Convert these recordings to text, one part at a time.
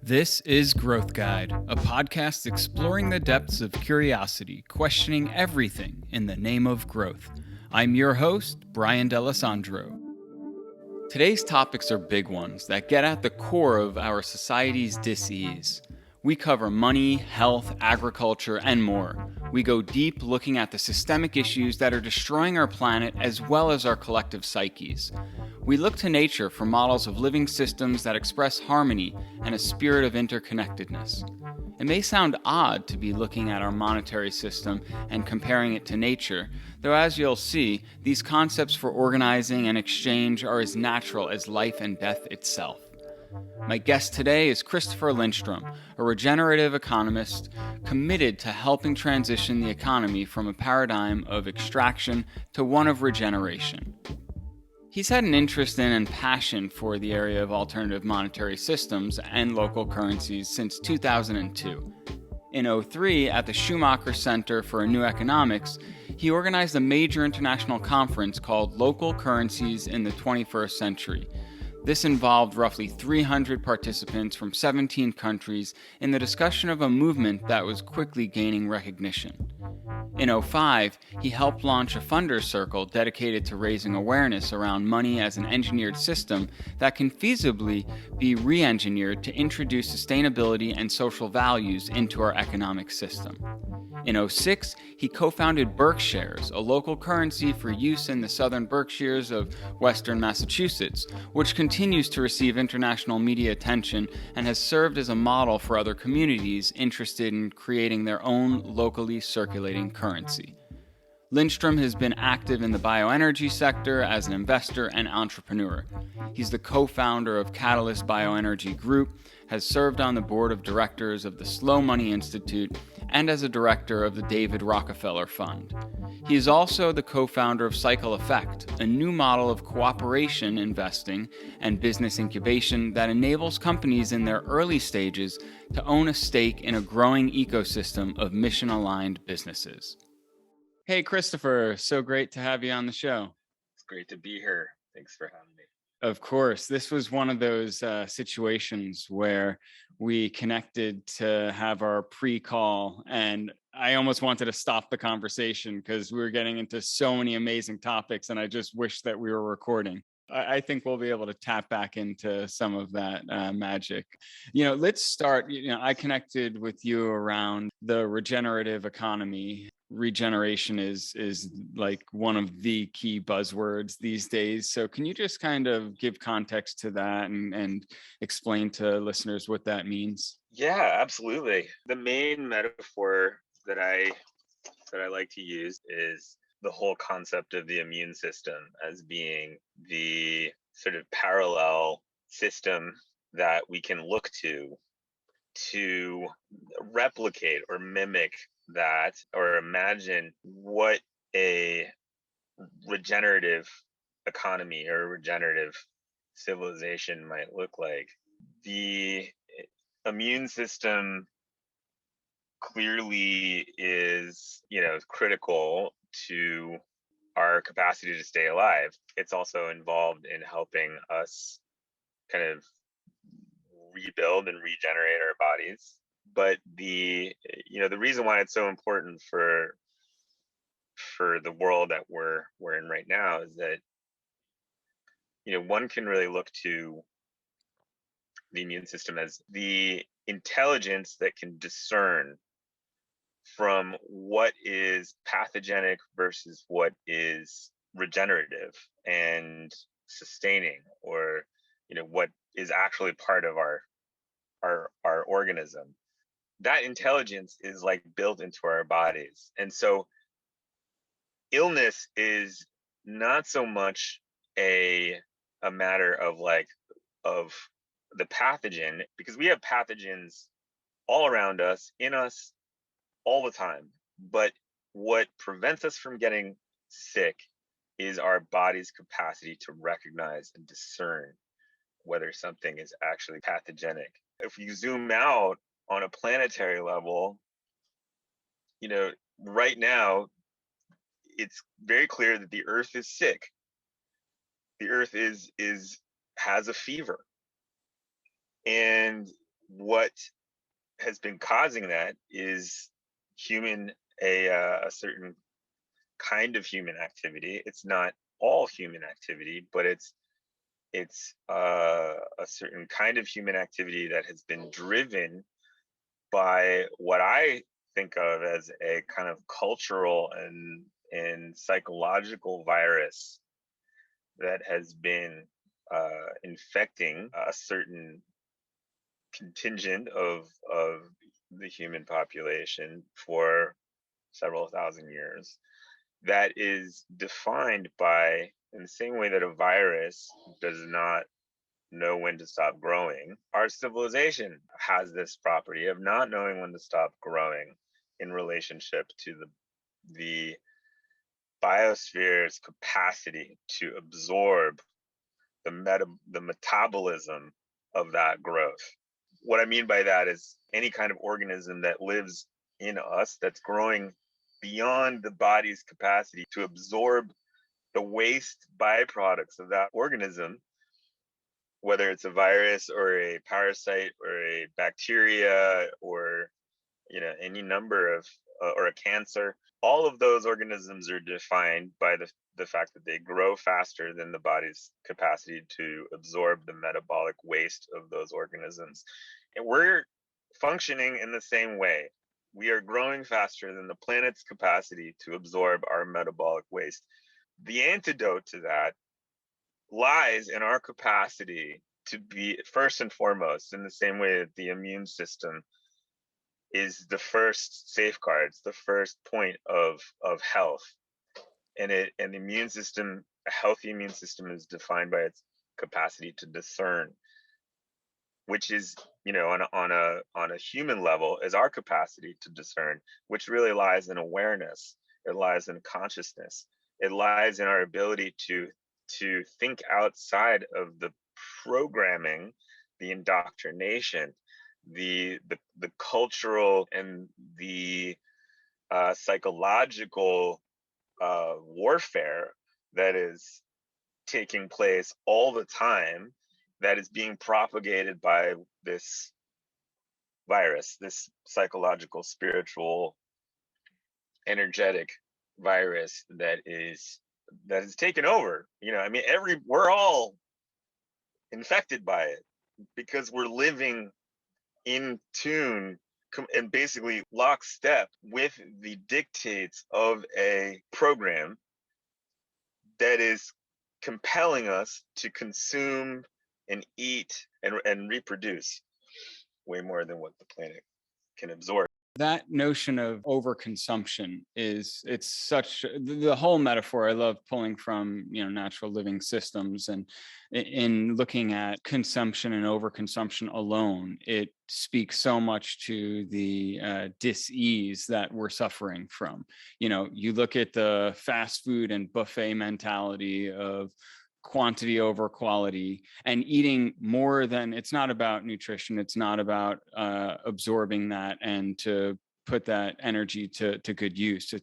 This is Growth Guide, a podcast exploring the depths of curiosity, questioning everything in the name of growth. I'm your host, Brian D'Alessandro. Today's topics are big ones that get at the core of our society's dis-ease. We cover money, health, agriculture, and more. We go deep looking at the systemic issues that are destroying our planet as well as our collective psyches. We look to nature for models of living systems that express harmony and a spirit of interconnectedness. It may sound odd to be looking at our monetary system and comparing it to nature, though as you'll see, these concepts for organizing and exchange are as natural as life and death itself. My guest today is Christopher Lindstrom, a regenerative economist committed to helping transition the economy from a paradigm of extraction to one of regeneration. He's had an interest in and passion for the area of alternative monetary systems and local currencies since 2002. In 2003, at the Schumacher Center for a New Economics, he organized a major international conference called Local Currencies in the 21st Century. This involved roughly 300 participants from 17 countries in the discussion of a movement that was quickly gaining recognition. In 2005, he helped launch a funder circle dedicated to raising awareness around money as an engineered system that can feasibly be re-engineered to introduce sustainability and social values into our economic system. In 2006, he co-founded BerkShares, a local currency for use in the southern Berkshires of western Massachusetts, which continues to receive international media attention and has served as a model for other communities interested in creating their own locally circulating currency. Lindstrom has been active in the bioenergy sector as an investor and entrepreneur. He's the co-founder of Catalyst Bioenergy Group, has served on the board of directors of the Slow Money Institute, and as a director of the David Rockefeller Fund. He is also the co-founder of CyclEffect, a new model of cooperation investing and business incubation that enables companies in their early stages to own a stake in a growing ecosystem of mission-aligned businesses. Hey, Christopher, so great to have you on the show. It's great to be here. Thanks for having me. Of course, this was one of those situations where we connected to have our pre-call, and I almost wanted to stop the conversation because we were getting into so many amazing topics, and I just wish that we were recording. I think we'll be able to tap back into some of that magic. Let's start. I connected with you around the regenerative economy. Regeneration is like one of the key buzzwords these days. So can you just kind of give context to that and explain to listeners what that means? Yeah, absolutely. The main metaphor that I like to use is the whole concept of the immune system as being the sort of parallel system that we can look to replicate or mimic that, or imagine what a regenerative economy or regenerative civilization might look like. The immune system clearly is, critical to our capacity to stay alive. It's also involved in helping us kind of rebuild and regenerate our bodies. But the reason why it's so important for the world that we're in right now is that one can really look to the immune system as the intelligence that can discern from what is pathogenic versus what is regenerative and sustaining, or what is actually part of our organism. That intelligence is like built into our bodies. And so illness is not so much a matter of the pathogen, because we have pathogens all around us, in us, all the time. But what prevents us from getting sick is our body's capacity to recognize and discern whether something is actually pathogenic. If you zoom out on a planetary level, right now, it's very clear that the Earth is sick. The Earth is has a fever. And what has been causing that is a certain kind of human activity. It's not all human activity, but it's a certain kind of human activity that has been driven by what I think of as a kind of cultural and psychological virus that has been infecting a certain contingent of the human population for several thousand years, that is defined by, in the same way that a virus does not know when to stop growing, our civilization has this property of not knowing when to stop growing in relationship to the biosphere's capacity to absorb the metabolism of that growth. What I mean by that is any kind of organism that lives in us that's growing beyond the body's capacity to absorb the waste byproducts of that organism, whether it's a virus or a parasite or a bacteria or any number of or a cancer. All of those organisms are defined by the fact that they grow faster than the body's capacity to absorb the metabolic waste of those organisms. And we're functioning in the same way. We are growing faster than the planet's capacity to absorb our metabolic waste. The antidote to that lies in our capacity to be, first and foremost, in the same way that the immune system is the first safeguards, the first point of health. And the immune system, a healthy immune system, is defined by its capacity to discern, which is, on a human level, is our capacity to discern, which really lies in awareness. It lies in consciousness. It lies in our ability to think outside of the programming, the indoctrination, the cultural and the psychological warfare that is taking place all the time, that is being propagated by this virus, this psychological, spiritual, energetic virus that is taken over. We're all infected by it because we're living in tune and basically lockstep with the dictates of a program that is compelling us to consume and eat and reproduce way more than what the planet can absorb. That notion of overconsumption it's such the whole metaphor I love pulling from, natural living systems, and in looking at consumption and overconsumption alone, it speaks so much to the dis-ease that we're suffering from. You look at the fast food and buffet mentality of quantity over quality, and eating more than, it's not about nutrition, it's not about absorbing that and to put that energy to good use.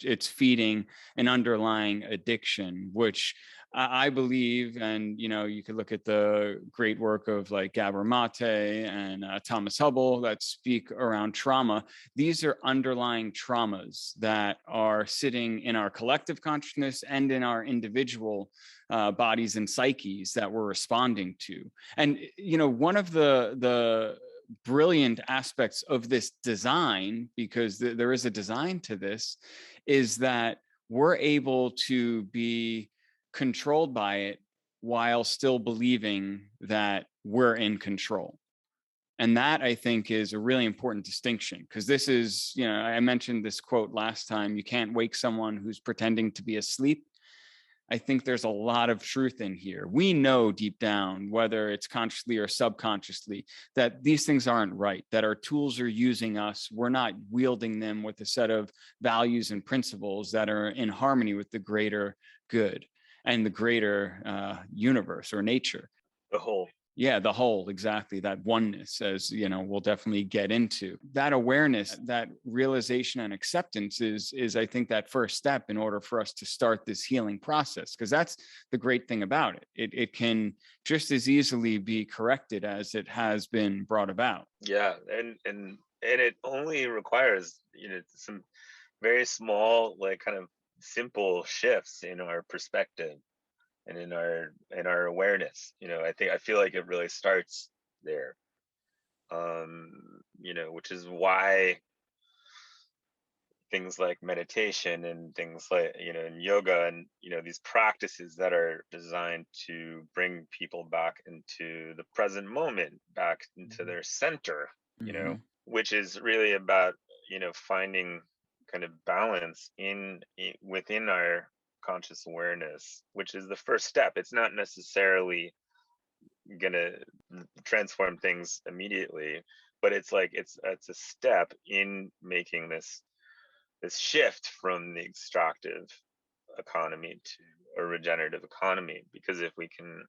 It's feeding an underlying addiction, which I believe, and you could look at the great work of like Gabor Mate and Thomas Hubble that speak around trauma. These are underlying traumas that are sitting in our collective consciousness and in our individual bodies and psyches that we're responding to. And one of the brilliant aspects of this design, because there is a design to this, is that we're able to be controlled by it while still believing that we're in control. And that, I think, is a really important distinction, because this is, I mentioned this quote last time: you can't wake someone who's pretending to be asleep. I think there's a lot of truth in here. We know deep down, whether it's consciously or subconsciously, that these things aren't right, that our tools are using us. We're not wielding them with a set of values and principles that are in harmony with the greater good and the greater universe or nature. The whole Yeah, the whole, exactly. That oneness, as we'll definitely get into. That awareness, that realization and acceptance is I think that first step in order for us to start this healing process. Because that's the great thing about it. It can just as easily be corrected as it has been brought about. Yeah, and it only requires, some very small, like kind of simple shifts in our perspective and in our awareness. I feel like it really starts there. Which is why things like meditation and things like, and yoga and, these practices that are designed to bring people back into the present moment, back into their center, Mhm. which is really about, finding kind of balance within our conscious awareness, which is the first step. It's not necessarily gonna transform things immediately, but it's like it's a step in making this shift from the extractive economy to a regenerative economy. Because if we can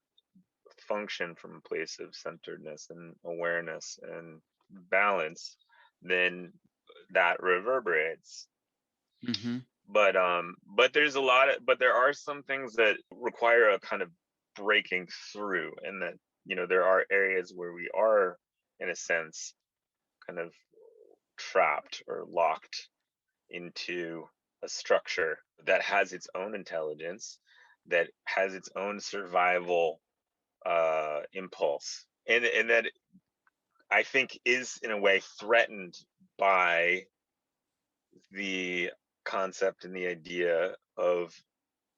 function from a place of centeredness and awareness and balance, then that reverberates. Mhm. But there are some things that require a kind of breaking through, and that, there are areas where we are, in a sense, kind of trapped or locked into a structure that has its own intelligence, that has its own survival impulse, and that I think is in a way threatened by the concept and the idea of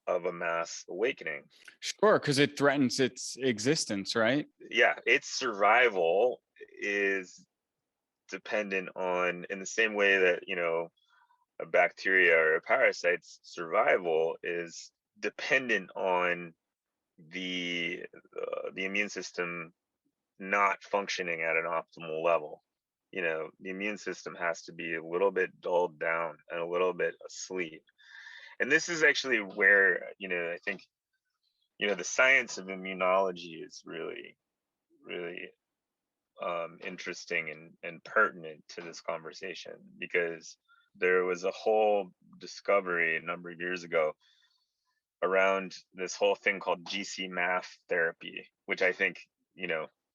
a mass awakening. Sure, because it threatens its existence, right? Yeah, its survival is dependent on, in the same way that, a bacteria or a parasite's survival is dependent on the immune system not functioning at an optimal level. The immune system has to be a little bit dulled down and a little bit asleep. And this is actually where, I think, the science of immunology is really, really interesting and pertinent to this conversation, because there was a whole discovery a number of years ago around this whole thing called GC-MAF therapy, which I think,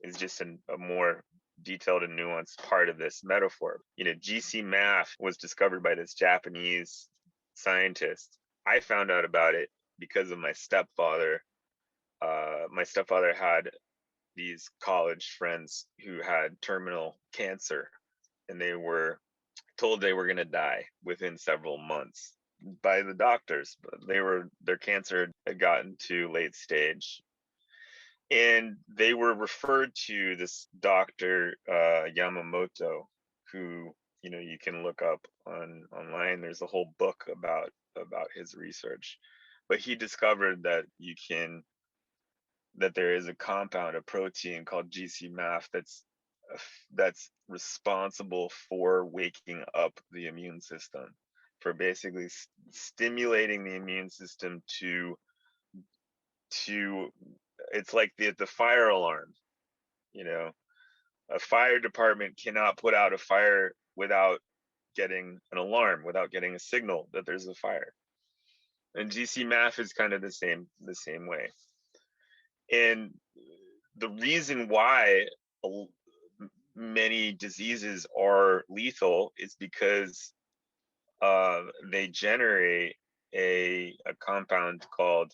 is just a more detailed and nuanced part of this metaphor. GC-MAF was discovered by this Japanese scientist. I found out about it because of my stepfather. My stepfather had these college friends who had terminal cancer, and they were told they were going to die within several months by the doctors. Their cancer had gotten to late stage, and they were referred to this doctor, Yamamoto, who, you can look up online. There's a whole book about his research, but he discovered that there is a compound, a protein called GC-MAF, that's responsible for waking up the immune system, for basically stimulating the immune system to it's like the fire alarm. A fire department cannot put out a fire without getting an alarm, without getting a signal that there's a fire. And GC-MAF is kind of the same way. And the reason why many diseases are lethal is because they generate a compound called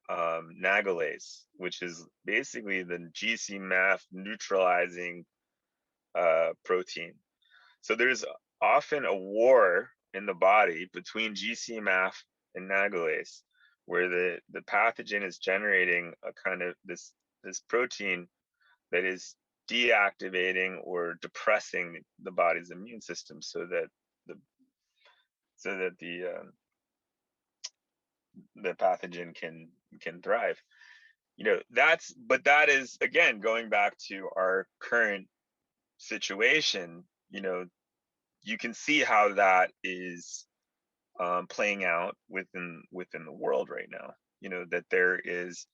nagalase, which is basically the GC-MAF neutralizing protein. So there's often a war in the body between GC-MAF and nagalase, where the pathogen is generating a kind of this protein that is deactivating or depressing the body's immune system, so that the the pathogen can thrive. That is, again, going back to our current situation. You can see how that is playing out within the world right now. That there is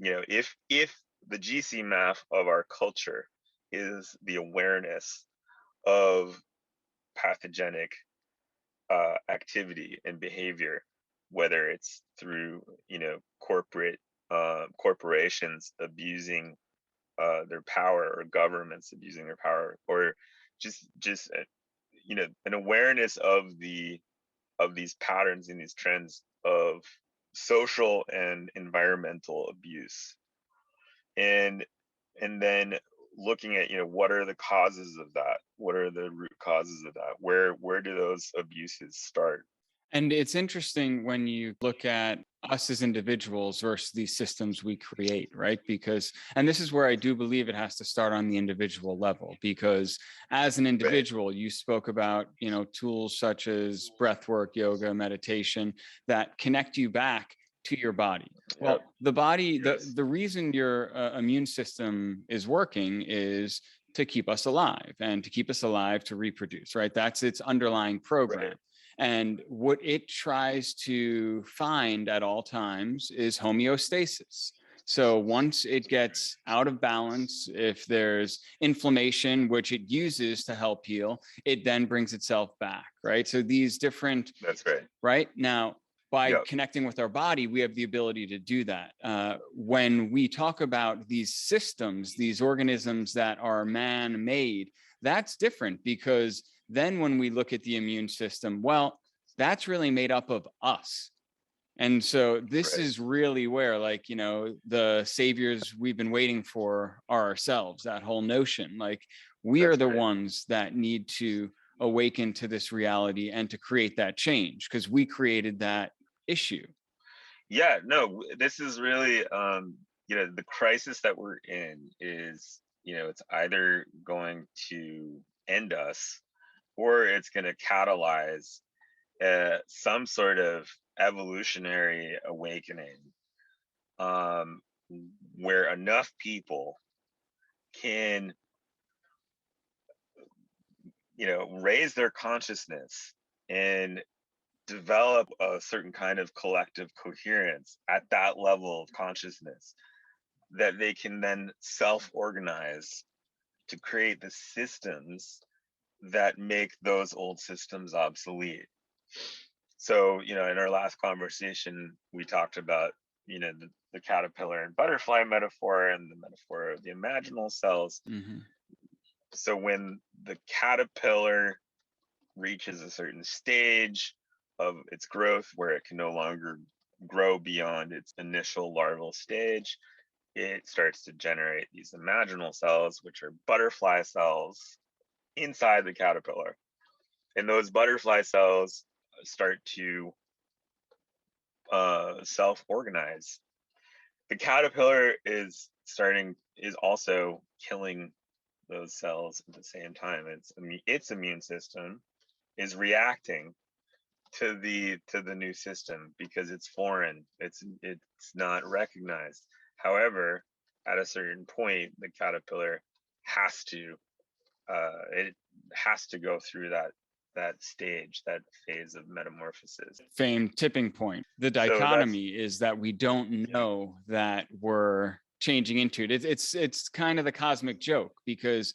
if the GCMAF of our culture is the awareness of pathogenic activity and behavior, whether it's through corporations abusing their power, or governments abusing their power, or just an awareness of these patterns and these trends of social and environmental abuse, and then looking at what are the causes of that, what are the root causes of that, where do those abuses start. And it's interesting when you look at us as individuals versus these systems we create, right? And this is where I do believe it has to start on the individual level, because as an individual, you spoke about, tools such as breath work, yoga, meditation that connect you back to your body. Well, the body, Yes. the reason your immune system is working is to keep us alive, and to keep us alive to reproduce, right? That's its underlying program. Right. And what it tries to find at all times is homeostasis. So once it gets out of balance, if there's inflammation, which it uses to help heal, it then brings itself back, right? So these different, That's right. right? Now, by Yep. connecting with our body, we have the ability to do that. When we talk about these systems, these organisms that are man-made, that's different, because then when we look at the immune system, well, that's really made up of us. And so this Right. is really where, the saviors we've been waiting for are ourselves, that whole notion. Like, we are That's the right. ones that need to awaken to this reality and to create that change, because we created that issue. Yeah, no, this is really the crisis that we're in is, it's either going to end us, or it's going to catalyze some sort of evolutionary awakening, where enough people can raise their consciousness and develop a certain kind of collective coherence at that level of consciousness, that they can then self-organize to create the systems that make those old systems obsolete. So, in our last conversation, we talked about, the caterpillar and butterfly metaphor, and the metaphor of the imaginal cells. Mm-hmm. So when the caterpillar reaches a certain stage of its growth where it can no longer grow beyond its initial larval stage, it starts to generate these imaginal cells, which are butterfly cells inside the caterpillar. And those butterfly cells start to self-organize. The caterpillar is also killing those cells at the same time. Its immune system is reacting to the new system because it's foreign. It's not recognized. However, at a certain point, the caterpillar has to go through that stage, that phase of metamorphosis. Famed tipping point. The dichotomy is that we don't know that we're changing into it. It's kind of the cosmic joke, because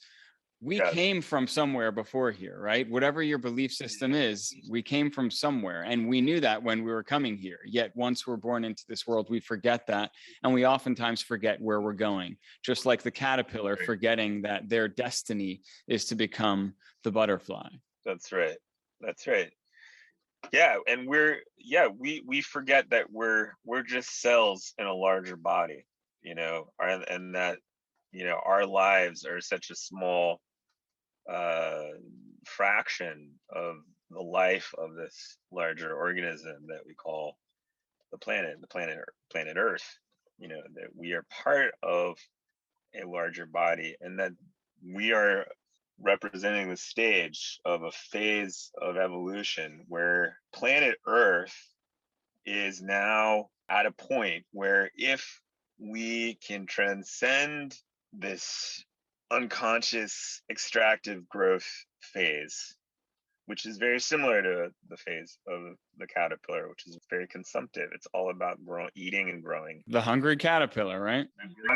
we came from somewhere before here, right? Whatever your belief system is, we came from somewhere, and we knew that when we were coming here. Yet once we're born into this world, we forget that, and we oftentimes forget where we're going, just like the caterpillar forgetting that their destiny is to become the butterfly. That's right. Yeah, and we forget that we're just cells in a larger body, and that our lives are such a small fraction of the life of this larger organism that we call the planet Earth. That we are part of a larger body, and that we are representing the stage of a phase of evolution where planet Earth is now at a point where, if we can transcend this unconscious extractive growth phase which is very similar to the phase of the caterpillar, which is very consumptive. It's all about eating and growing. The hungry caterpillar, right?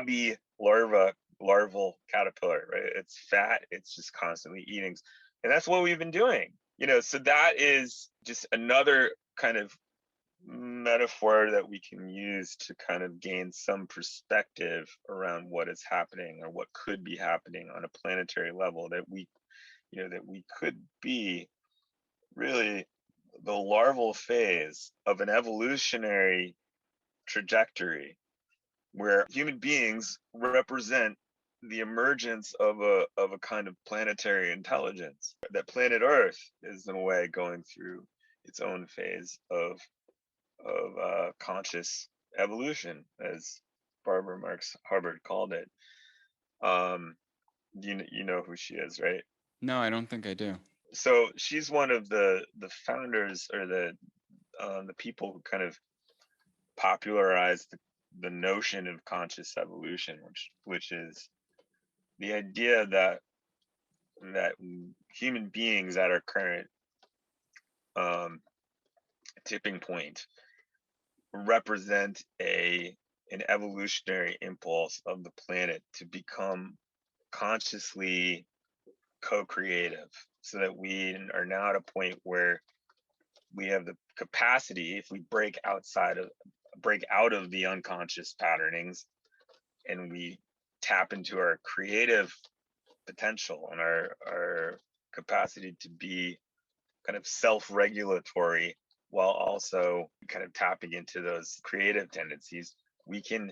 The larval caterpillar, right? It's fat. It's just constantly eating. And that's what we've been doing, so that is just another kind of metaphor that we can use to kind of gain some perspective around what is happening or what could be happening on a planetary level, that we could be really the larval phase of an evolutionary trajectory where human beings represent the emergence of a kind of planetary intelligence. That planet Earth is in a way going through its own phase of conscious evolution, as Barbara Marx Hubbard called it. You know who she is, right? No, I don't think I do. So she's one of the founders, or the people who kind of popularized the notion of conscious evolution, which is the idea that human beings at our current tipping point represent an evolutionary impulse of the planet to become consciously co-creative, so that we are now at a point where we have the capacity, if we break out of the unconscious patternings and we tap into our creative potential and our capacity to be kind of self-regulatory while also kind of tapping into those creative tendencies, we can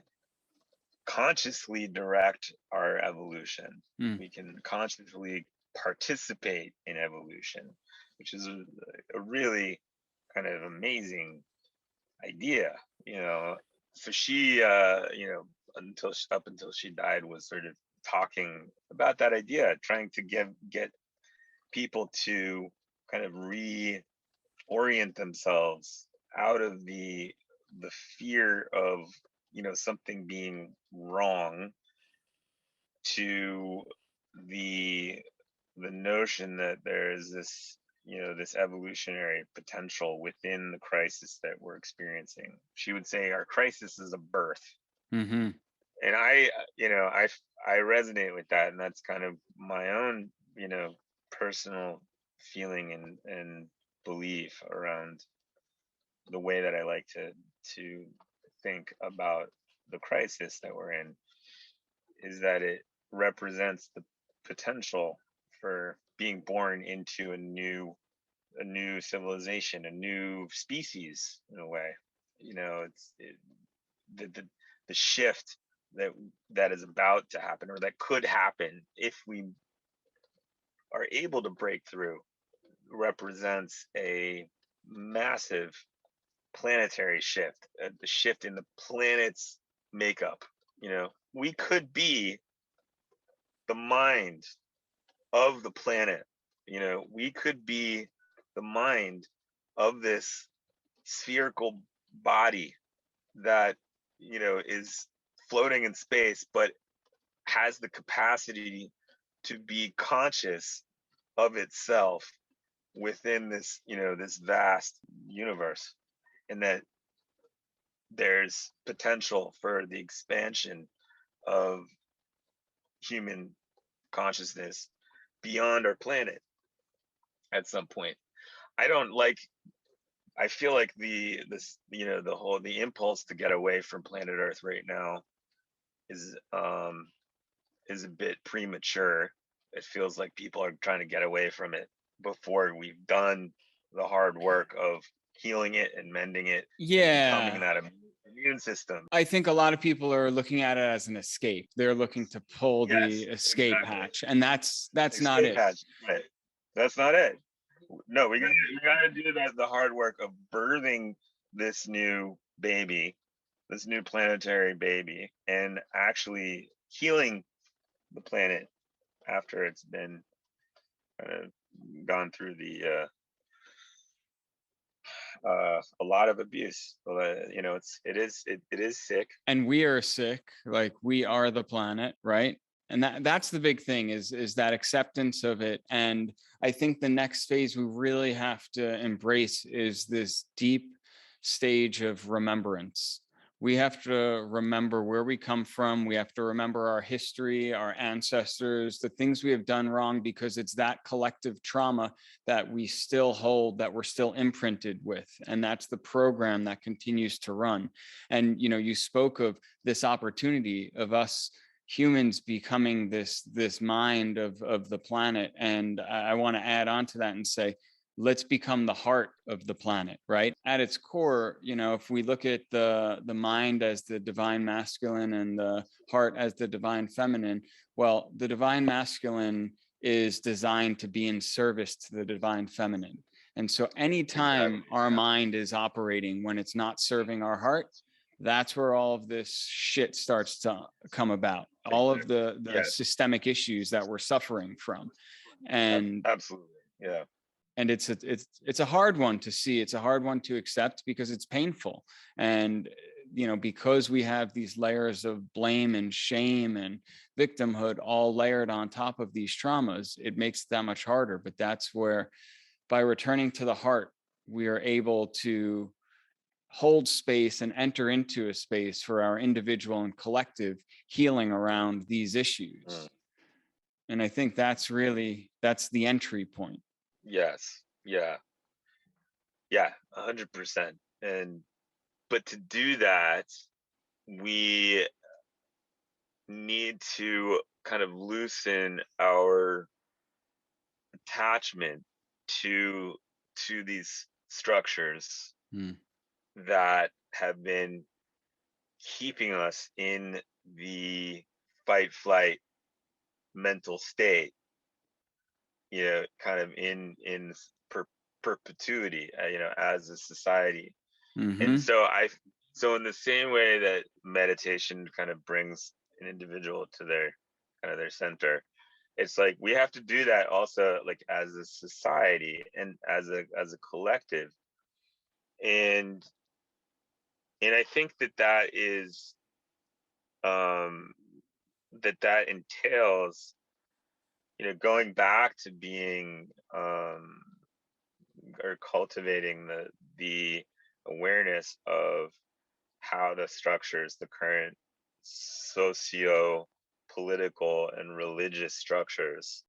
consciously direct our evolution. We can consciously participate in evolution, which is a really kind of amazing idea. So she up until she died, was sort of talking about that idea, trying to get people to kind of reorient themselves out of the fear of something being wrong, to the notion that there is this this evolutionary potential within the crisis that we're experiencing. She would say our crisis is a birth. Mm-hmm. And I resonate with that, and that's kind of my own personal feeling and belief around the way that I like to think about the crisis that we're in, is that it represents the potential for being born into a new civilization, a new species, in a way. The shift that is about to happen, or that could happen if we are able to break through, represents a massive planetary shift, the shift in the planet's makeup. We could be the mind of the planet. We could be the mind of this spherical body that is floating in space, but has the capacity to be conscious of itself within this this vast universe, and that there's potential for the expansion of human consciousness beyond our planet at some point. I feel like the impulse to get away from planet Earth right now is a bit premature. It feels like people are trying to get away from it before we've done the hard work of healing it and mending it. Yeah. Becoming that immune system. I think a lot of people are looking at it as an escape. They're looking to pull the escape hatch, and that's not it. Right. That's not it. No, we gotta do the hard work of birthing this new baby, this new planetary baby, and actually healing the planet after it's been gone through a lot of abuse. It is sick, and we are sick. Like, we are the planet, right? And that's the big thing is that acceptance of it. And I think the next phase we really have to embrace is this deep stage of remembrance. We have to remember where we come from. We have to remember our history, our ancestors, the things we have done wrong, because it's that collective trauma that we still hold, that we're still imprinted with. And that's the program that continues to run. And, you spoke of this opportunity of us humans becoming this mind of the planet. And I want to add on to that and say, let's become the heart of the planet, right? At its core, if we look at the mind as the divine masculine and the heart as the divine feminine, well, the divine masculine is designed to be in service to the divine feminine. And so anytime our mind is operating when it's not serving our heart, that's where all of this shit starts to come about. All of the systemic issues that we're suffering from. And absolutely. Yeah. And it's a hard one to see. It's a hard one to accept because it's painful. And, because we have these layers of blame and shame and victimhood all layered on top of these traumas, it makes it that much harder. But that's where, by returning to the heart, we are able to hold space and enter into a space for our individual and collective healing around these issues. And I think that's the entry point. Yes. Yeah. 100%. But to do that, we need to kind of loosen our attachment to these structures that have been keeping us in the fight flight mental state, kind of in perpetuity, as a society. And so in the same way that meditation kind of brings an individual to their center, it's like we have to do that also, like as a society and as a collective. And I think that is that entails going back to being or cultivating the awareness of how the structures, the current socio-political and religious structures,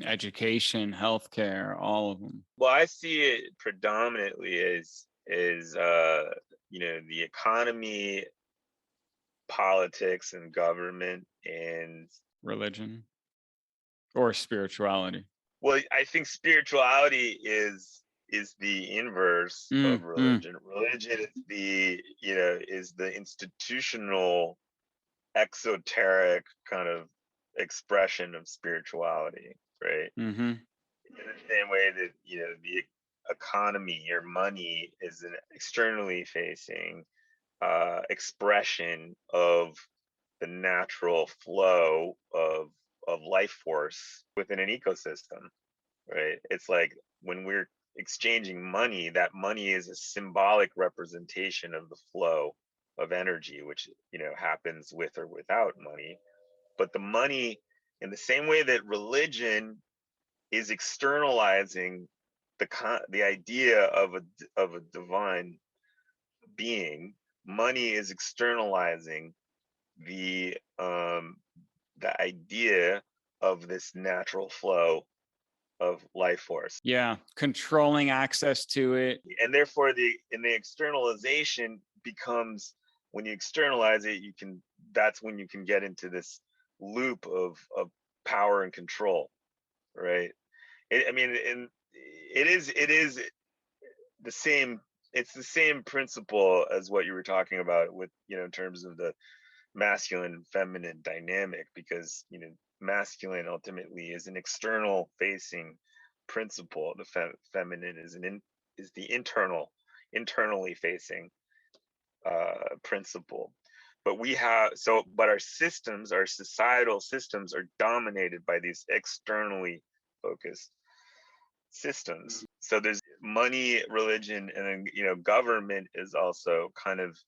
education, healthcare, all of them. Well, I see it predominantly as the economy, politics, and government, and religion or spirituality. Well, I think spirituality is the inverse of religion. Religion is the institutional, exoteric kind of expression of spirituality, right? In the same way that the economy or money is an externally facing expression of the natural flow of life force within an ecosystem, right? It's like when we're exchanging money, that money is a symbolic representation of the flow of energy, which happens with or without money. But the money, in the same way that religion is externalizing the idea of a divine being, money is externalizing the idea of this natural flow of life force. Yeah, controlling access to it. And therefore the externalization becomes, when you externalize it, that's when you can get into this loop of power and control, right? It is the same. It's the same principle as what you were talking about with, in terms of the masculine feminine dynamic, because masculine ultimately is an external facing principle. The feminine is the internally facing principle. But our systems, our societal systems, are dominated by these externally focused systems. So there's money, religion, and then government is also kind of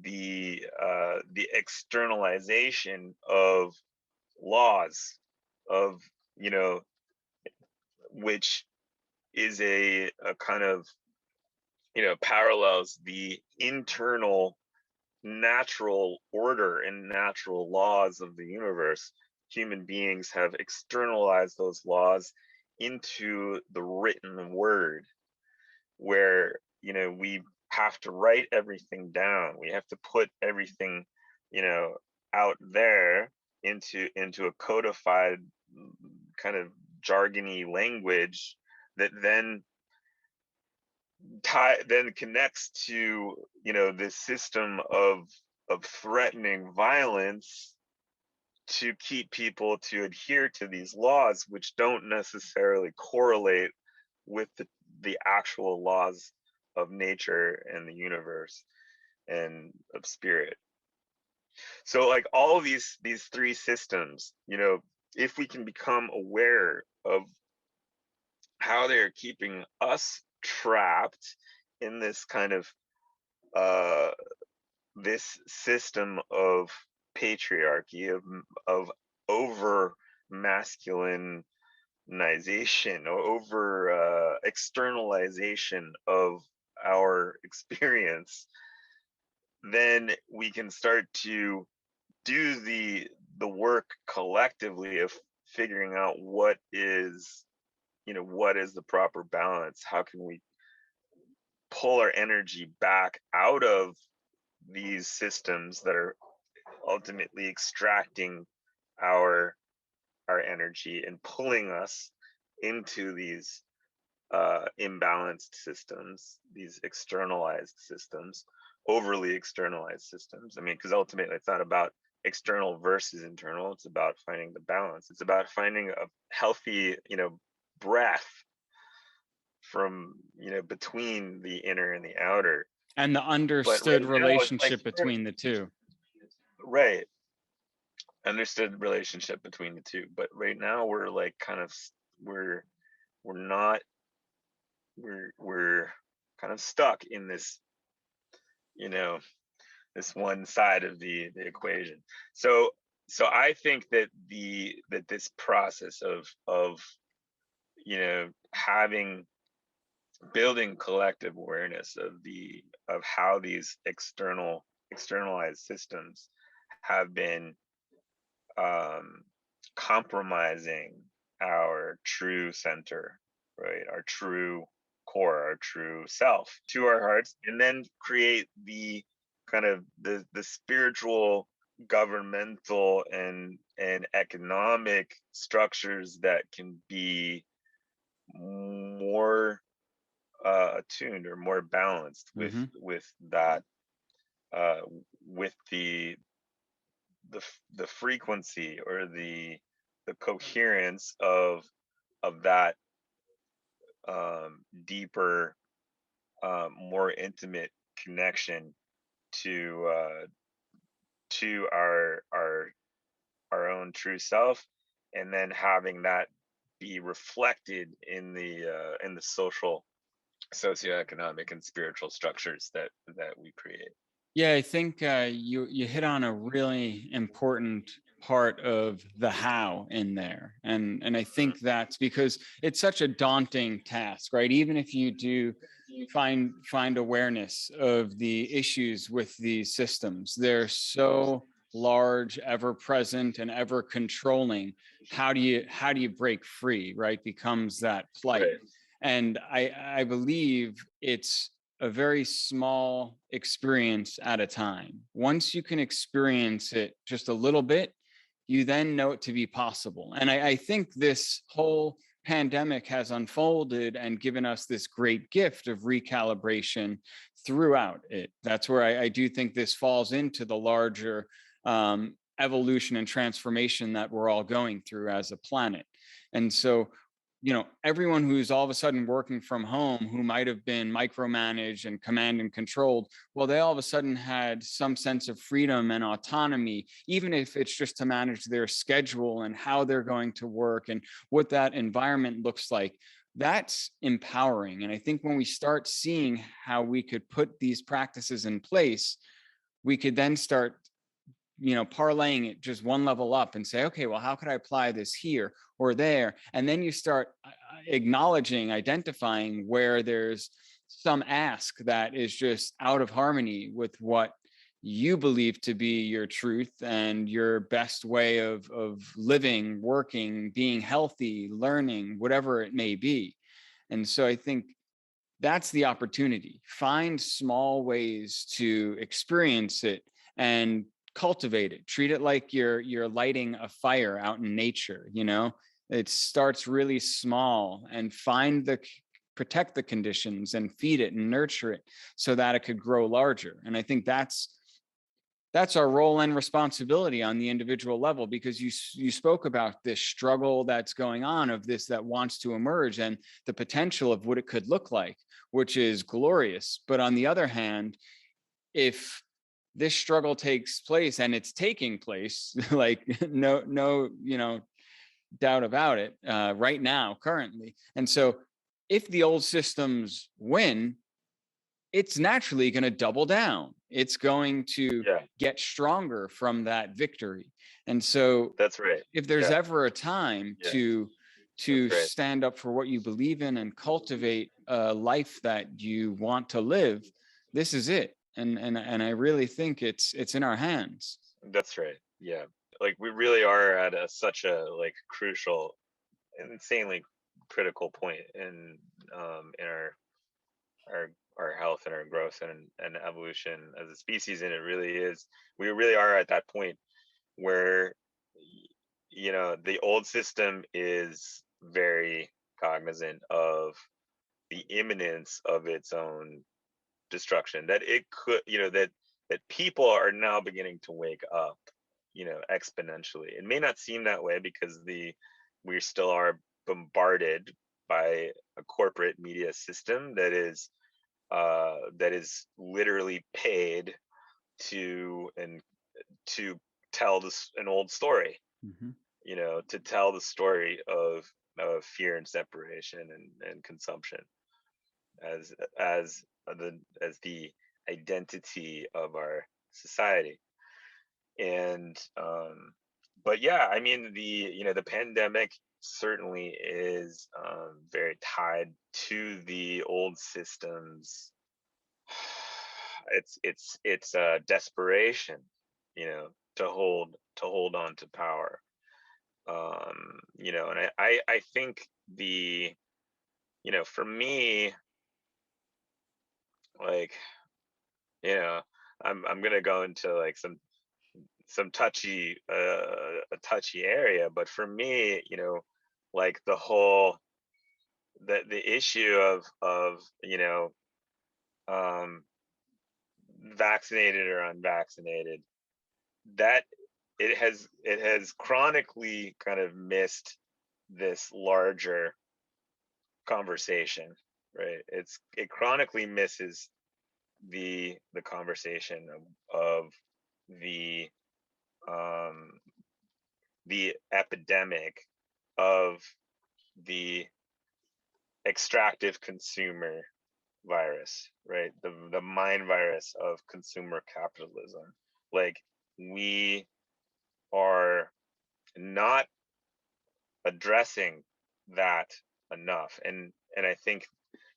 the externalization of laws of, which is a kind of, parallels the internal natural order and natural laws of the universe. Human beings have externalized those laws into the written word, where we have to write everything down. We have to put everything out there into a codified kind of jargony language that then connects to this system of threatening violence to keep people to adhere to these laws, which don't necessarily correlate with the actual laws of nature and the universe and of spirit. So like all of these three systems, if we can become aware of how they're keeping us trapped in this kind of this system of patriarchy, of over masculinization, or over externalization of our experience, then we can start to do the work collectively of figuring out what is the proper balance. How can we pull our energy back out of these systems that are ultimately extracting our energy and pulling us into these imbalanced systems, these externalized systems, overly externalized systems. I mean, because ultimately it's not about external versus internal. It's about finding the balance. It's about finding a healthy, breath from, between the inner and the outer. And the understood relationship between the two. Right. Understood relationship between the two. But right now we're like we're kind of stuck in this, this one side of the equation. So I think that this process of building collective awareness of how these externalized systems have been compromising our true center, right? Our true core, our true self, to our hearts, and then create the kind of the spiritual, governmental, and economic structures that can be more attuned or more balanced with that, with the frequency or the coherence of that deeper, more intimate connection to our own true self, and then having that be reflected in the social, socioeconomic, and spiritual structures that we create. Yeah, I think you hit on a really important part of the how in there, and I think that's because it's such a daunting task, right? Even if you do find awareness of the issues with these systems, they're so large, ever present, and ever controlling. How do you break free, right? Becomes that plight. Right. And I believe it's a very small experience at a time. Once you can experience it just a little bit, you then know it to be possible. And I think this whole pandemic has unfolded and given us this great gift of recalibration throughout it. That's where I do think this falls into the larger evolution and transformation that we're all going through as a planet. And so everyone who's all of a sudden working from home, who might have been micromanaged and command and controlled, well, they all of a sudden had some sense of freedom and autonomy, even if it's just to manage their schedule and how they're going to work and what that environment looks like. That's empowering. And I think when we start seeing how we could put these practices in place, we could then start parlaying it just one level up and say, okay, well, how could I apply this here or there? And then you start acknowledging, identifying where there's some ask that is just out of harmony with what you believe to be your truth and your best way of living, working, being healthy, learning, whatever it may be. And so I think that's the opportunity. Find small ways to experience it and cultivate it. Treat it like you're lighting a fire out in nature. It starts really small, and protect the conditions and feed it and nurture it so that it could grow larger. And I think that's our role and responsibility on the individual level, because you spoke about this struggle that's going on, of this that wants to emerge, and the potential of what it could look like, which is glorious. But on the other hand, if this struggle takes place, and it's taking place, like no doubt about it, right now, currently. And so if the old systems win, it's naturally going to double down. It's going to get stronger from that victory. And so that's right. If there's ever a time to stand up for what you believe in and cultivate a life that you want to live, this is it. And I really think it's in our hands. That's right. Yeah. Like, we really are at such a crucial, insanely critical point in our health and our growth and evolution as a species. And we really are at that point where the old system is very cognizant of the imminence of its own destruction, that it could, that people are now beginning to wake up, exponentially. It may not seem that way because we still are bombarded by a corporate media system that is literally paid to tell an old story, Mm-hmm. to tell the story of fear and separation and consumption as the identity of our society. And but yeah, I mean, the pandemic certainly is very tied to the old systems. It's desperation, to hold on to power. And I think for me, I'm gonna go into some touchy a touchy area, but for me, the whole the issue of vaccinated or unvaccinated, that it has chronically kind of missed this larger conversation, right? It chronically misses the conversation of the epidemic of the extractive consumer virus, right? The mind virus of consumer capitalism. Like, we are not addressing that enough. And I think,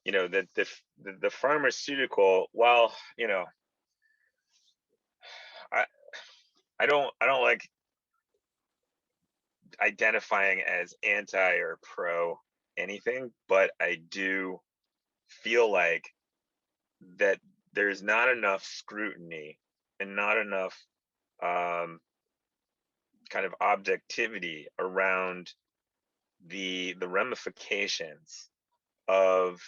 that the pharmaceutical, well, I don't like identifying as anti or pro anything, but I do feel like that there's not enough scrutiny and not enough kind of objectivity around the ramifications of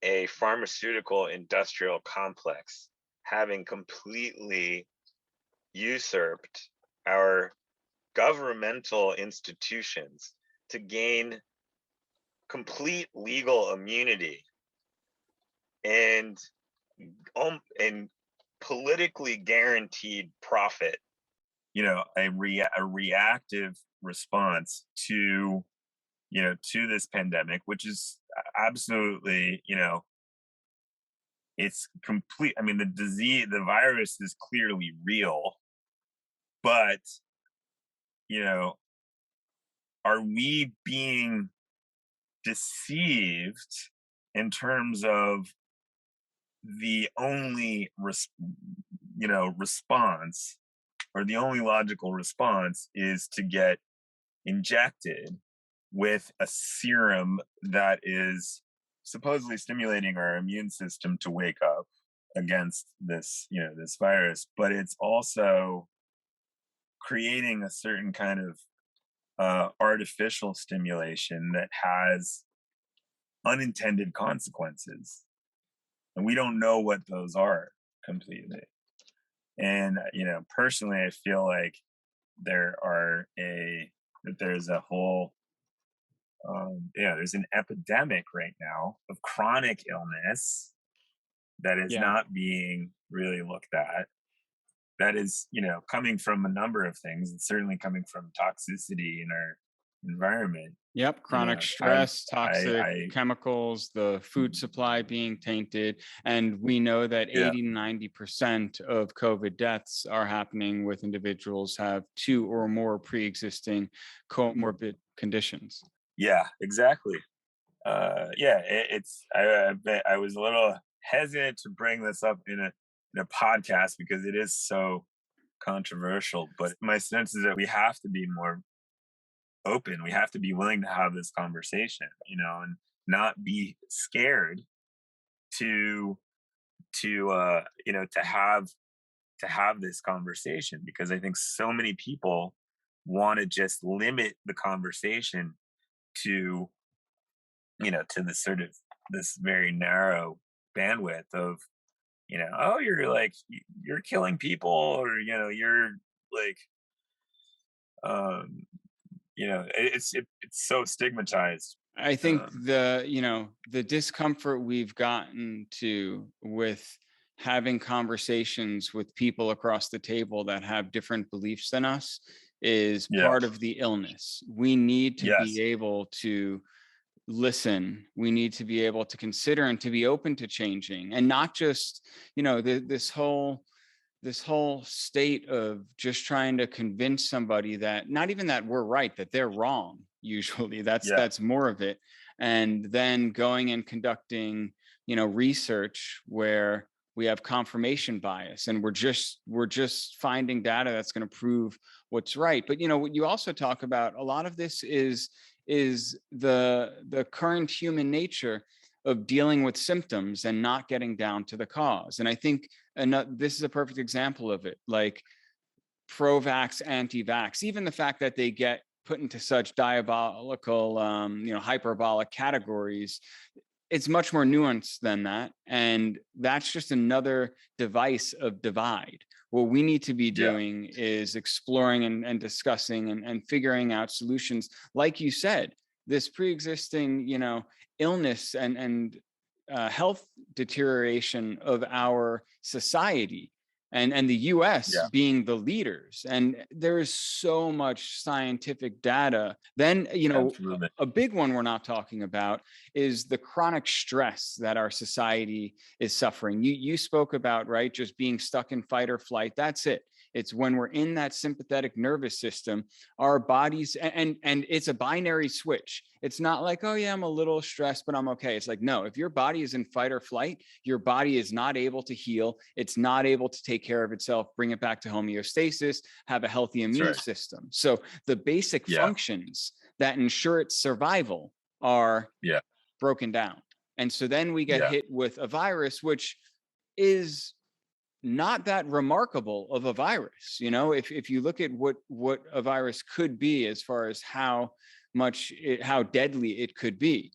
a pharmaceutical industrial complex having completely usurped our governmental institutions to gain complete legal immunity and politically guaranteed profit. A reactive response to to this pandemic, which is absolutely it's complete. I mean, the virus is clearly real, but, you know, are we being deceived in terms of the only response, or the only logical response is to get injected with a serum that is supposedly stimulating our immune system to wake up against this virus, but it's also creating a certain kind of artificial stimulation that has unintended consequences, and we don't know what those are completely. And personally, I feel like there's a whole there's an epidemic right now of chronic illness that is Yeah. not being really looked at. That is, coming from a number of things. It's certainly coming from toxicity in our environment. Yep. Chronic stress, toxic chemicals, the food supply being tainted. And we know that 80 to 90% of COVID deaths are happening with individuals have 2 or more pre-existing comorbid conditions. Yeah, exactly. I was a little hesitant to bring this up in a podcast because it is so controversial, but my sense is that we have to be more open. We have to be willing to have this conversation, and not be scared to have this conversation, because I think so many people want to just limit the conversation to the sort of this very narrow bandwidth of, oh, you're killing people, or you're like, it's so stigmatized. I think the discomfort we've gotten to with having conversations with people across the table that have different beliefs than us is part of the illness. We need to be able to listen. We need to be able to consider and to be open to changing, and not just, this whole state of just trying to convince somebody that not even that we're right, that they're wrong. Usually that's more of it. And then going and conducting, research where we have confirmation bias, and we're just finding data that's going to prove what's right. But what you also talk about, a lot of this is the current human nature of dealing with symptoms and not getting down to the cause. And I think this is a perfect example of it, like pro-vax, anti-vax, even the fact that they get put into such diabolical, hyperbolic categories. It's much more nuanced than that. And that's just another device of divide. What we need to be doing is exploring and discussing and figuring out solutions. Like you said, this pre-existing, illness and health deterioration of our society, and the US being the leaders. And there is so much scientific data. Then, a big one we're not talking about is the chronic stress that our society is suffering. You spoke about, right, just being stuck in fight or flight. That's it. It's when we're in that sympathetic nervous system, our bodies, and it's a binary switch. It's not like, oh yeah, I'm a little stressed, but I'm okay. It's like, no, if your body is in fight or flight, your body is not able to heal. It's not able to take care of itself, bring it back to homeostasis, have a healthy immune system. So the basic functions that ensure its survival are broken down. And so then we get hit with a virus, which is not that remarkable of a virus. If you look at what a virus could be, as far as how deadly it could be,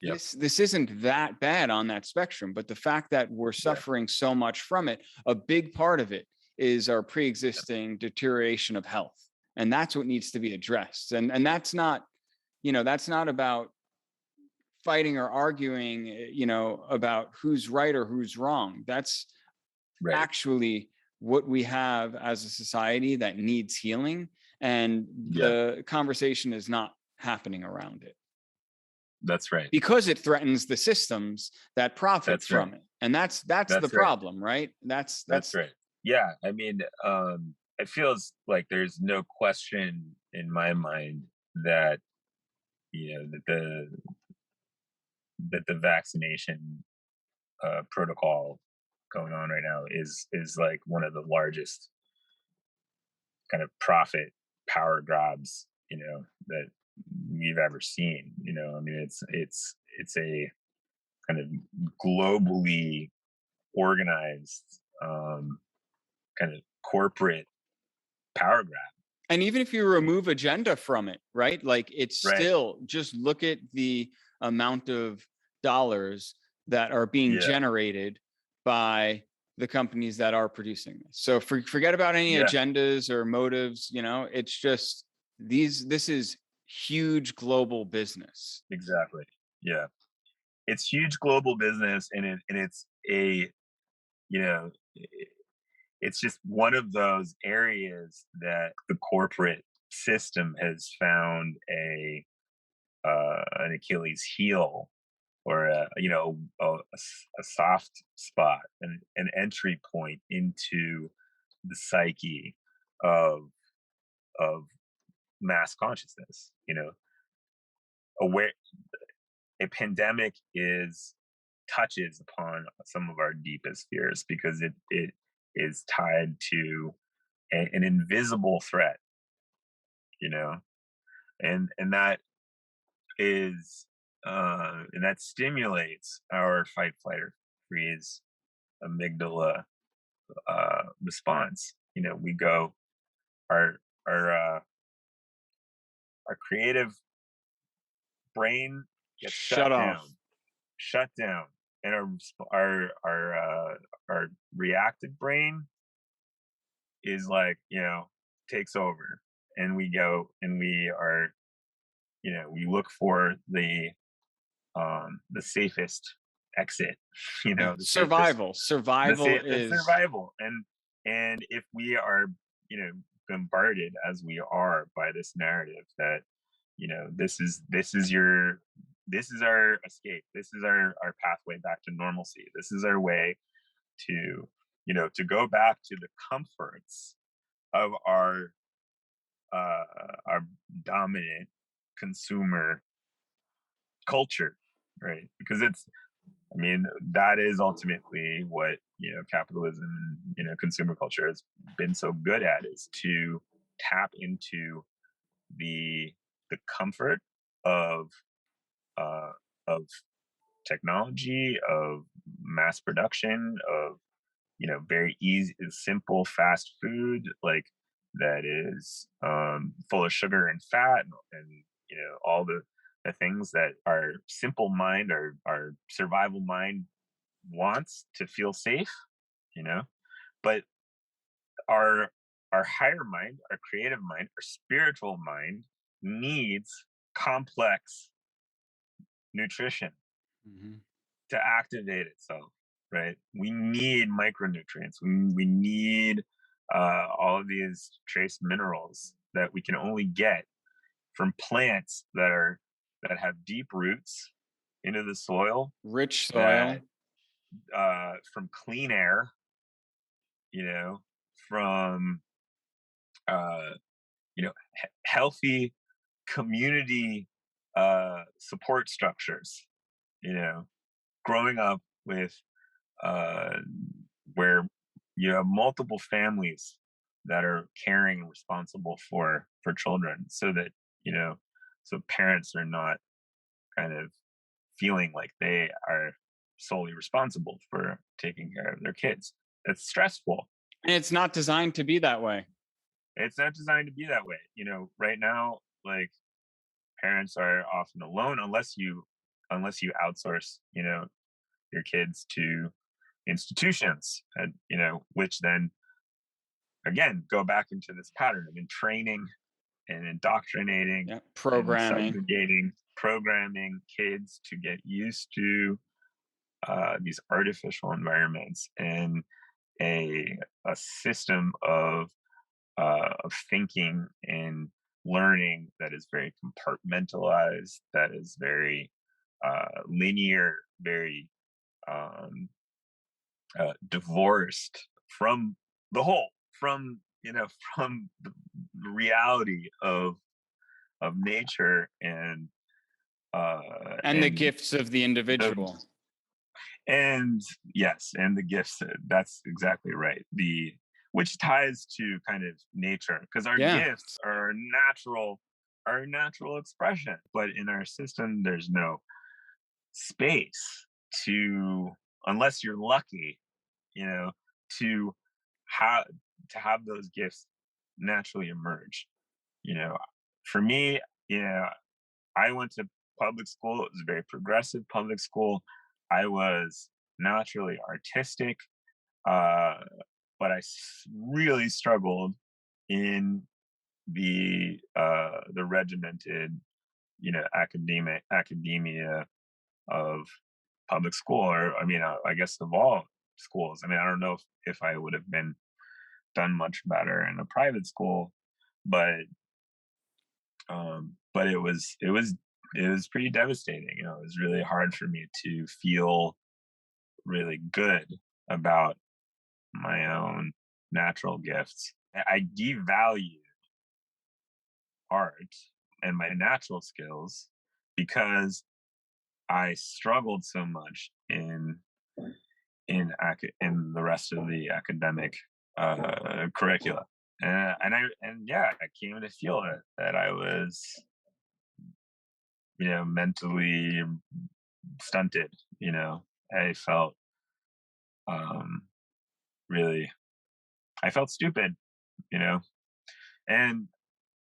this isn't that bad on that spectrum. But the fact that we're suffering so much from it, a big part of it is our pre-existing deterioration of health, and that's what needs to be addressed. And that's not about fighting or arguing, about who's right or who's wrong. That's actually what we have as a society that needs healing, and the conversation is not happening around it. That's right. because it threatens the systems that profit That's from right. it. And that's That's the right. problem, right? That's right. Yeah. I mean, it feels like there's no question in my mind that, that the vaccination protocol going on right now is like one of the largest kind of profit power grabs, that we've ever seen. I mean, it's a kind of globally organized, kind of corporate power grab. And even if you remove agenda from it, right? Like it's Right. still, just look at the amount of dollars that are being generated by the companies that are producing this. So forget about any agendas or motives, it's just this is huge global business. Exactly. Yeah. It's huge global business, and it's a, it's just one of those areas that the corporate system has found an Achilles heel, or a soft spot, an entry point into the psyche of mass consciousness. Aware A pandemic touches upon some of our deepest fears, because it is tied to an invisible threat, and that is and that stimulates our fight, flight, or freeze amygdala response. We go, our our uh, our creative brain gets Shut off. shut down, and our reactive brain is like, takes over, and we go, and we are, we look for the safest exit, survival is survival. And if we are, bombarded as we are by this narrative that, this is our escape, this is our pathway back to normalcy, this is our way to, to go back to the comforts of our dominant consumer culture, right? Because that is ultimately what, capitalism, consumer culture has been so good at, is to tap into the comfort of uh, of technology, of mass production, of, very easy, simple, fast food, like, that is full of sugar and fat, and all the things that our simple mind, our survival mind wants to feel safe, but our higher mind, our creative mind, our spiritual mind needs complex nutrition to activate itself, right? We need micronutrients. We need all of these trace minerals that we can only get from plants that have deep roots into the soil, rich soil, from clean air, from healthy community support structures, growing up with where you have multiple families that are caring and responsible for children, so that, so parents are not kind of feeling like they are solely responsible for taking care of their kids. It's stressful, and it's not designed to be that way. It's not designed to be that way. Right now, like, parents are often alone unless you outsource, your kids to institutions, and, which then again go back into this pattern of training and indoctrinating, programming, and subjugating, programming kids to get used to these artificial environments, and a system of thinking and learning that is very compartmentalized, that is very linear, very divorced from the whole, from from the reality of nature and the gifts of the individual. And yes, and the gifts. That's exactly right. Which ties to kind of nature, because our gifts are our natural expression. But in our system, there's no space to, unless you're lucky, to have those gifts naturally emerge. For me, I went to public school. It was a very progressive public school. I was naturally artistic, but I really struggled in the regimented, academia of public school, or I guess of all schools. I don't know if I would have done much better in a private school, but it was pretty devastating. It was really hard for me to feel really good about my own natural gifts. I devalued art and my natural skills because I struggled so much in the rest of the academic curricula, and I came to feel that I was mentally stunted. I felt really, I felt stupid, and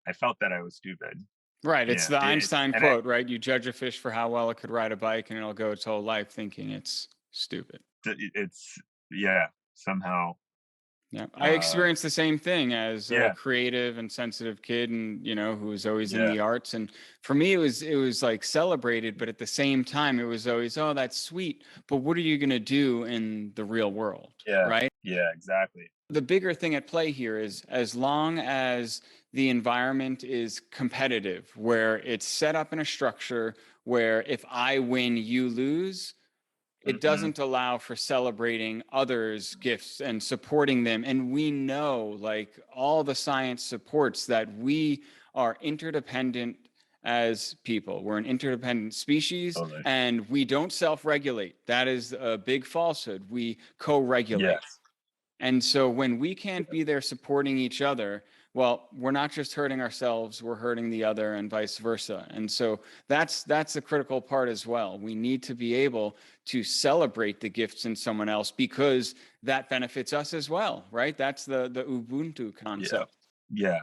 I felt that I was stupid. Right. It's the Einstein quote, right? You judge a fish for how well it could ride a bike, and it'll go its whole life thinking it's stupid. It's somehow. Yeah, I experienced the same thing as a creative and sensitive kid, and who was always in the arts. And for me, it was like celebrated, but at the same time, it was always, oh, that's sweet, but what are you going to do in the real world? Right? Yeah, exactly. The bigger thing at play here is, as long as the environment is competitive, where it's set up in a structure where if I win, you lose, it doesn't allow for celebrating others' gifts and supporting them. And we know, like, all the science supports that we are interdependent as people. We're an interdependent species, and we don't self-regulate. That is a big falsehood. We co-regulate. Yes. And so when we can't be there supporting each other, well, we're not just hurting ourselves, we're hurting the other, and vice versa. And so that's a critical part as well. We need to be able to celebrate the gifts in someone else, because that benefits us as well, right? That's the Ubuntu concept. Yeah.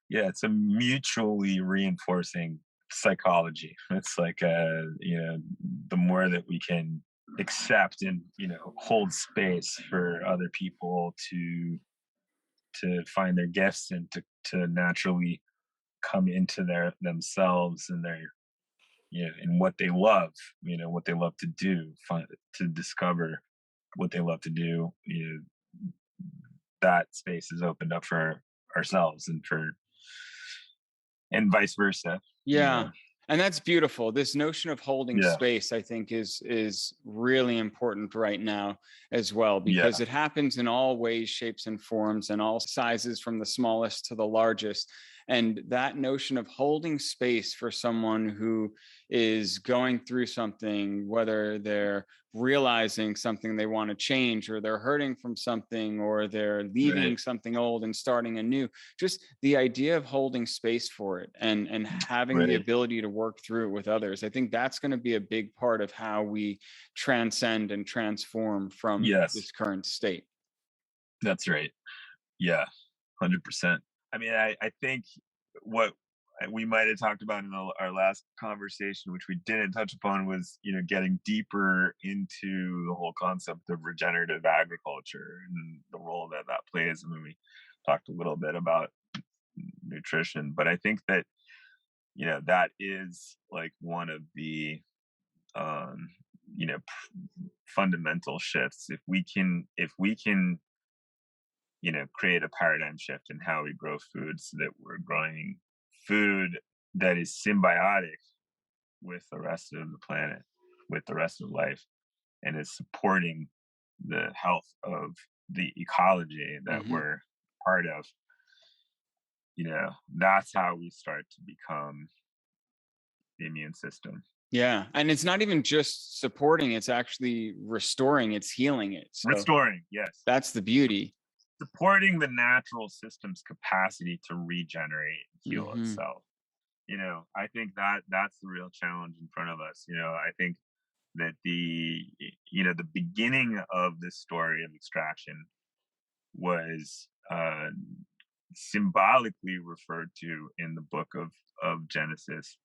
It's a mutually reinforcing psychology. It's like the more that we can accept and hold space for other people to find their gifts and to naturally come into themselves and their in what they love, what they love to do, to discover what they love to do, that space is opened up for ourselves and vice versa. And that's beautiful. This notion of holding space, I think, is really important right now as well, because it happens in all ways, shapes, and forms, and all sizes, from the smallest to the largest. And that notion of holding space for someone who is going through something, whether they're realizing something they want to change, or they're hurting from something, or they're leaving something old and starting anew, just the idea of holding space for it and having the ability to work through it with others, I think that's going to be a big part of how we transcend and transform from this current state. That's right. 100%. I think what we might have talked about in our last conversation, which we didn't touch upon, was getting deeper into the whole concept of regenerative agriculture and the role that plays. We talked a little bit about nutrition, but I think that that is like one of the fundamental shifts. If we can create a paradigm shift in how we grow food, so that we're growing food that is symbiotic with the rest of the planet, with the rest of life and is supporting the health of the ecology that we're part of, that's how we start to become the immune system. Yeah. And it's not even just supporting, it's actually restoring, it's healing it. So restoring, yes. That's the beauty. Supporting the natural system's capacity to regenerate and heal itself. I think that's the real challenge in front of us. I think that the beginning of this story of extraction was symbolically referred to in the book of Genesis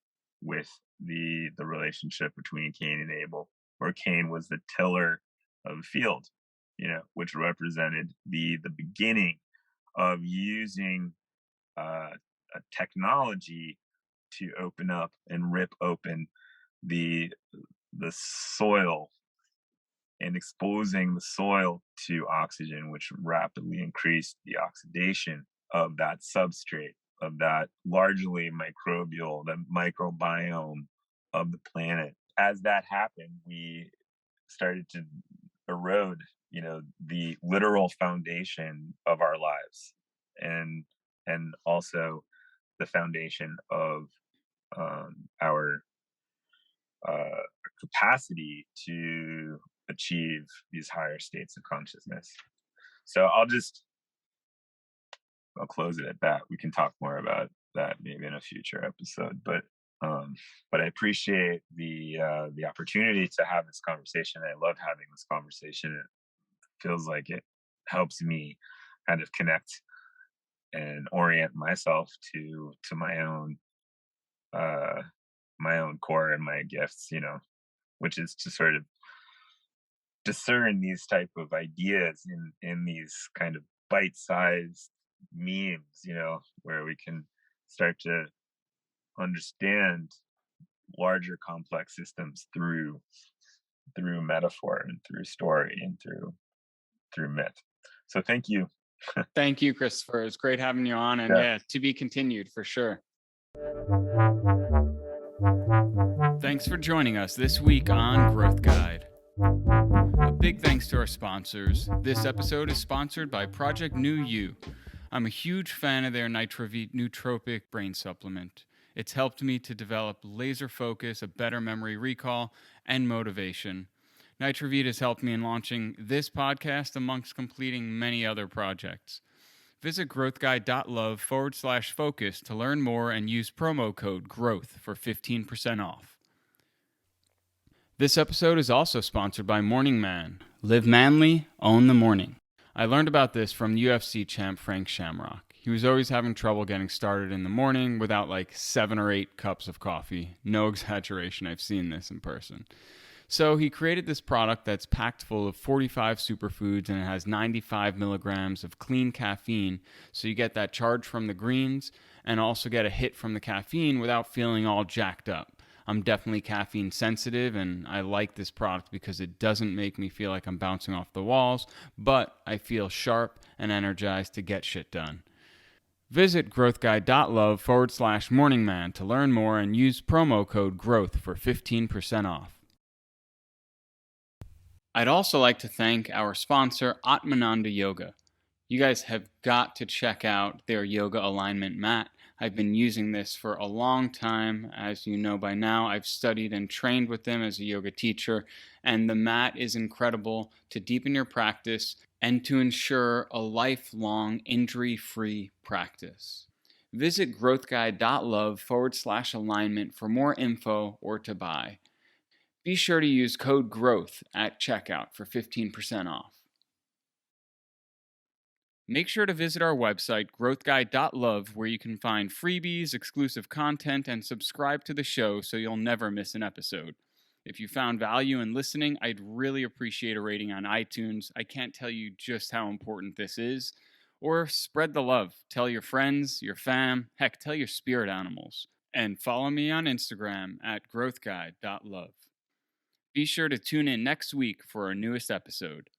with the relationship between Cain and Abel, where Cain was the tiller of the field, which represented the beginning of using a technology to open up and rip open the soil and exposing the soil to oxygen, which rapidly increased the oxidation of that substrate, of that largely microbial, the microbiome of the planet. As that happened, we started to erode, the literal foundation of our lives, and also the foundation of our capacity to achieve these higher states of consciousness. So I'll close it at that. We can talk more about that maybe in a future episode, but I appreciate the opportunity to have this conversation. I love having this conversation. It feels like it helps me kind of connect and orient myself to my own core and my gifts, which is to sort of discern these type of ideas in these kind of bite-sized memes, where we can start to understand larger complex systems through metaphor and through story and through myth. So thank you. Thank you, Christopher. It's great having you on, and to be continued for sure. Thanks for joining us this week on Growth Guide. A big thanks to our sponsors. This episode is sponsored by Project New You. I'm a huge fan of their Nitrovite nootropic brain supplement. It's helped me to develop laser focus, a better memory recall, and motivation. Nitrovite has helped me in launching this podcast amongst completing many other projects. Visit growthguide.love/focus to learn more and use promo code GROWTH for 15% off. This episode is also sponsored by Morning Man. Live manly, own the morning. I learned about this from UFC champ Frank Shamrock. He was always having trouble getting started in the morning without like 7 or 8 cups of coffee. No exaggeration, I've seen this in person. So he created this product that's packed full of 45 superfoods, and it has 95 milligrams of clean caffeine, so you get that charge from the greens and also get a hit from the caffeine without feeling all jacked up. I'm definitely caffeine sensitive, and I like this product because it doesn't make me feel like I'm bouncing off the walls, but I feel sharp and energized to get shit done. Visit growthguide.love/morningman to learn more and use promo code GROWTH for 15% off. I'd also like to thank our sponsor, Atmananda Yoga. You guys have got to check out their yoga alignment mat. I've been using this for a long time. As you know by now, I've studied and trained with them as a yoga teacher, and the mat is incredible to deepen your practice and to ensure a lifelong injury-free practice. Visit growthguide.love/alignment for more info or to buy. Be sure to use code GROWTH at checkout for 15% off. Make sure to visit our website, growthguide.love, where you can find freebies, exclusive content, and subscribe to the show so you'll never miss an episode. If you found value in listening, I'd really appreciate a rating on iTunes. I can't tell you just how important this is. Or spread the love. Tell your friends, your fam, heck, tell your spirit animals. And follow me on Instagram at growthguide.love. Be sure to tune in next week for our newest episode.